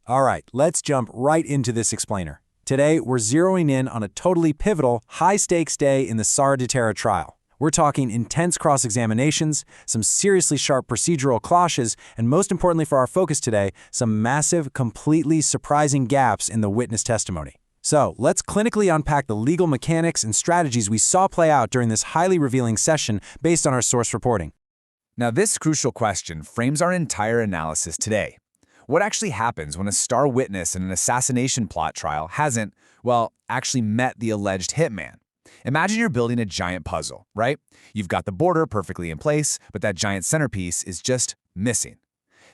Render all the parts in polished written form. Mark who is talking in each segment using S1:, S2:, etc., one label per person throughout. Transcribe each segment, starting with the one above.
S1: All right, let's jump right into this explainer. Today, we're zeroing in on a totally pivotal, high-stakes day in the Sara Duterte trial. We're talking intense cross-examinations, some seriously sharp procedural clashes, and most importantly for our focus today, some massive, completely surprising gaps in the witness testimony. So, let's clinically unpack the legal mechanics and strategies we saw play out during this highly revealing session based on our source reporting.
S2: Now, this crucial question frames our entire analysis today. What actually happens when a star witness in an assassination plot trial hasn't, well, actually met the alleged hitman? Imagine you're building a giant puzzle, right? You've got the border perfectly in place, but that giant centerpiece is just missing.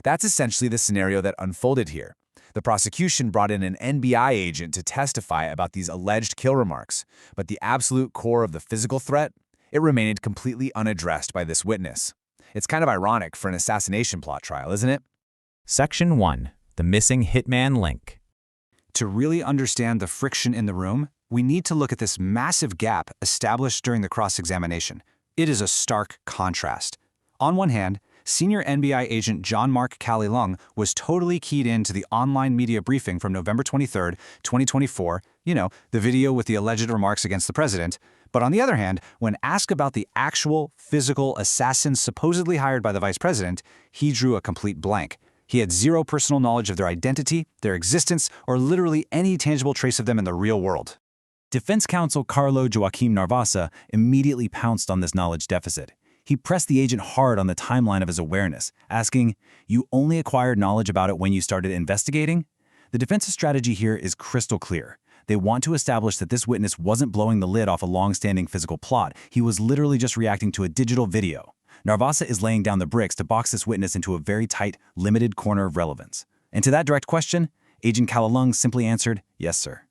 S2: That's essentially the scenario that unfolded here. The prosecution brought in an NBI agent to testify about these alleged kill remarks, but the absolute core of the physical threat, it remained completely unaddressed by this witness. It's kind of ironic for an assassination plot trial, isn't it?
S3: Section 1. The missing hitman link.
S4: To really understand the friction in the room, we need to look at this massive gap established during the cross-examination. It is a stark contrast. On one hand, senior NBI agent John Mark Calilung was totally keyed into the online media briefing from November 23, 2024, the video with the alleged remarks against the president. But on the other hand, when asked about the actual physical assassin supposedly hired by the vice president, he drew a complete blank. He had zero personal knowledge of their identity, their existence, or literally any tangible trace of them in the real world.
S3: Defense counsel Carlo Joaquin Narvasa immediately pounced on this knowledge deficit. He pressed the agent hard on the timeline of his awareness, asking, "You only acquired knowledge about it when you started investigating?" The defense's strategy here is crystal clear. They want to establish that this witness wasn't blowing the lid off a long-standing physical plot. He was literally just reacting to a digital video. Narvasa is laying down the bricks to box this witness into a very tight, limited corner of relevance. And to that direct question, Agent Calilung simply answered, "Yes, sir."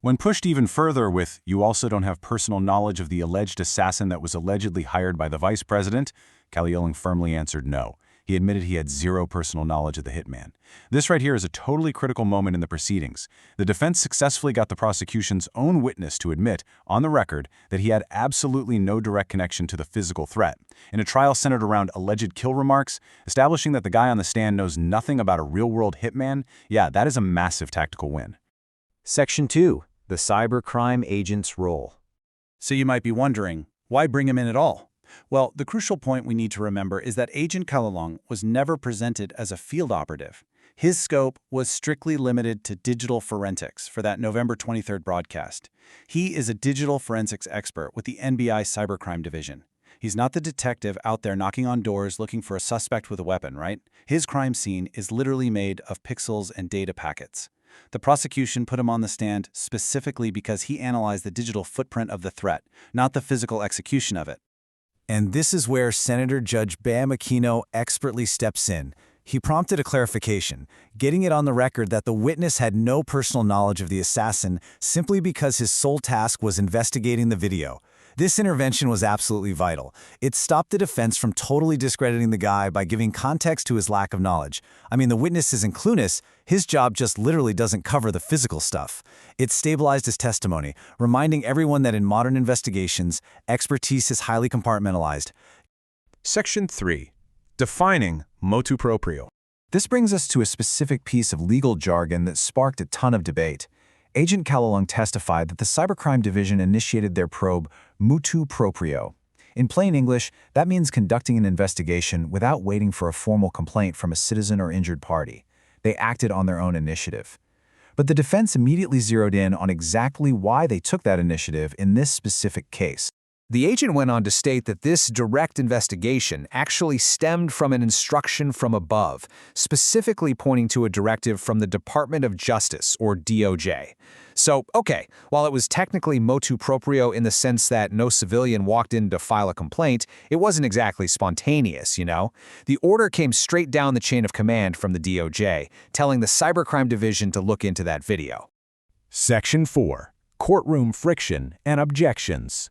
S5: When pushed even further with, "You also don't have personal knowledge of the alleged assassin that was allegedly hired by the vice president," Calilung firmly answered no. He admitted he had zero personal knowledge of the hitman. This right here is a totally critical moment in the proceedings. The defense successfully got the prosecution's own witness to admit, on the record, that he had absolutely no direct connection to the physical threat. In a trial centered around alleged kill remarks, establishing that the guy on the stand knows nothing about a real-world hitman, yeah, that is a massive tactical win.
S1: Section 2. The cybercrime agent's role.
S6: So you might be wondering, why bring him in at all? Well, the crucial point we need to remember is that Agent Calilung was never presented as a field operative. His scope was strictly limited to digital forensics for that November 23rd broadcast. He is a digital forensics expert with the NBI Cybercrime Division. He's not the detective out there knocking on doors looking for a suspect with a weapon, right? His crime scene is literally made of pixels and data packets. The prosecution put him on the stand specifically because he analyzed the digital footprint of the threat, not the physical execution of it.
S1: And this is where Senator Judge Bam Aquino expertly steps in. He prompted a clarification, getting it on the record that the witness had no personal knowledge of the assassin simply because his sole task was investigating the video. This intervention was absolutely vital. It stopped the defense from totally discrediting the guy by giving context to his lack of knowledge. I mean, the witness isn't clueless. His job just literally doesn't cover the physical stuff. It stabilized his testimony, reminding everyone that in modern investigations, expertise is highly compartmentalized.
S5: Section 3. Defining motu proprio.
S4: This brings us to a specific piece of legal jargon that sparked a ton of debate. Agent Calilung testified that the Cybercrime Division initiated their probe motu proprio. In plain English, that means conducting an investigation without waiting for a formal complaint from a citizen or injured party. They acted on their own initiative. But the defense immediately zeroed in on exactly why they took that initiative in this specific case.
S2: The agent went on to state that this direct investigation actually stemmed from an instruction from above, specifically pointing to a directive from the Department of Justice, or DOJ. So, okay, while it was technically motu proprio in the sense that no civilian walked in to file a complaint, it wasn't exactly spontaneous, The order came straight down the chain of command from the DOJ, telling the Cybercrime Division to look into that video.
S5: Section 4. Courtroom friction and objections.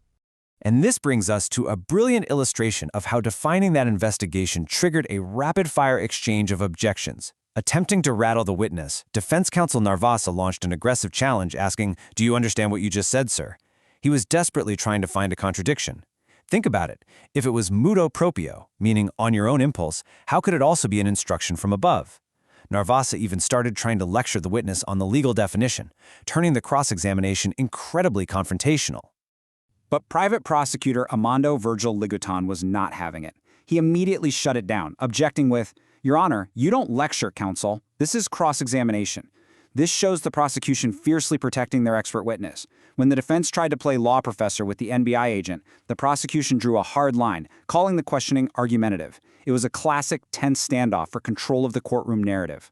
S1: And this brings us to a brilliant illustration of how defining that investigation triggered a rapid-fire exchange of objections. Attempting to rattle the witness, defense counsel Narvasa launched an aggressive challenge asking, "Do you understand what you just said, sir?" He was desperately trying to find a contradiction. Think about it. If it was motu proprio, meaning on your own impulse, how could it also be an instruction from above?
S3: Narvasa even started trying to lecture the witness on the legal definition, turning the cross-examination incredibly confrontational.
S4: But Private Prosecutor Amando Virgil Ligutan was not having it. He immediately shut it down, objecting with, "Your Honor, you don't lecture, counsel. This is cross-examination. This shows the prosecution fiercely protecting their expert witness. When the defense tried to play law professor with the NBI agent, the prosecution drew a hard line, calling the questioning argumentative. It was a classic tense standoff for control of the courtroom narrative."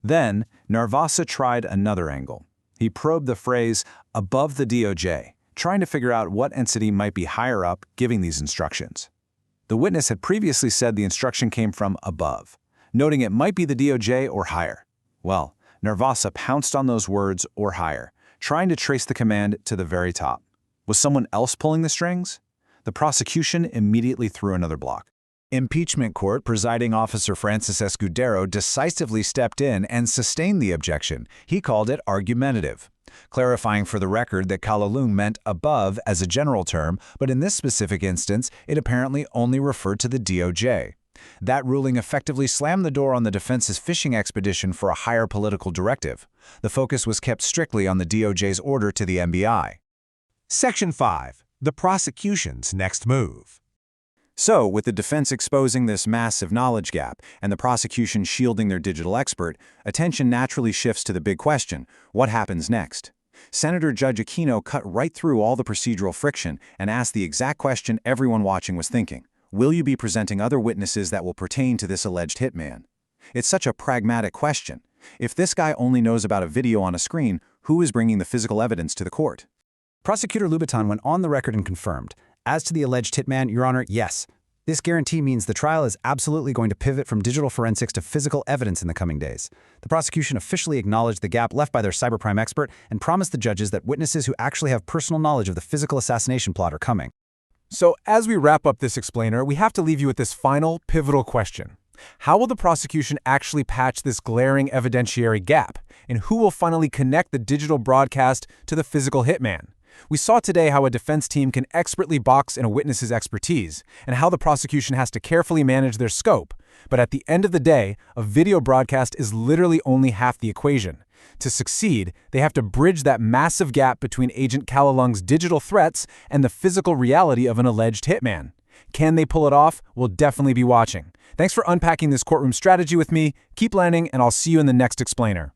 S2: Then, Narvasa tried another angle. He probed the phrase, above the DOJ, trying to figure out what entity might be higher up giving these instructions. The witness had previously said the instruction came from above, noting it might be the DOJ or higher. Well, Narvasa pounced on those words or higher, trying to trace the command to the very top. Was someone else pulling the strings? The prosecution immediately threw another block. Impeachment Court Presiding Officer Francis Escudero decisively stepped in and sustained the objection. He called it argumentative, clarifying for the record that Calilung meant above as a general term, but in this specific instance, it apparently only referred to the DOJ. That ruling effectively slammed the door on the defense's fishing expedition for a higher political directive. The focus was kept strictly on the DOJ's order to the NBI.
S7: Section 5. The prosecution's next move.
S1: So, with the defense exposing this massive knowledge gap and the prosecution shielding their digital expert, attention naturally shifts to the big question: what happens next? Senator Judge Aquino cut right through all the procedural friction and asked the exact question everyone watching was thinking. Will you be presenting other witnesses that will pertain to this alleged hitman? It's such a pragmatic question. If this guy only knows about a video on a screen, who is bringing the physical evidence to the court?
S8: Prosecutor Ligutan went on the record and confirmed, "As to the alleged hitman, Your Honor, yes. This guarantee means the trial is absolutely going to pivot from digital forensics to physical evidence in the coming days." The prosecution officially acknowledged the gap left by their cybercrime expert and promised the judges that witnesses who actually have personal knowledge of the physical assassination plot are coming.
S7: So, as we wrap up this explainer, we have to leave you with this final, pivotal question. How will the prosecution actually patch this glaring evidentiary gap? And who will finally connect the digital broadcast to the physical hitman? We saw today how a defense team can expertly box in a witness's expertise, and how the prosecution has to carefully manage their scope. But at the end of the day, a video broadcast is literally only half the equation. To succeed, they have to bridge that massive gap between Agent Calilung's digital threats and the physical reality of an alleged hitman. Can they pull it off? We'll definitely be watching. Thanks for unpacking this courtroom strategy with me. Keep learning, and I'll see you in the next explainer.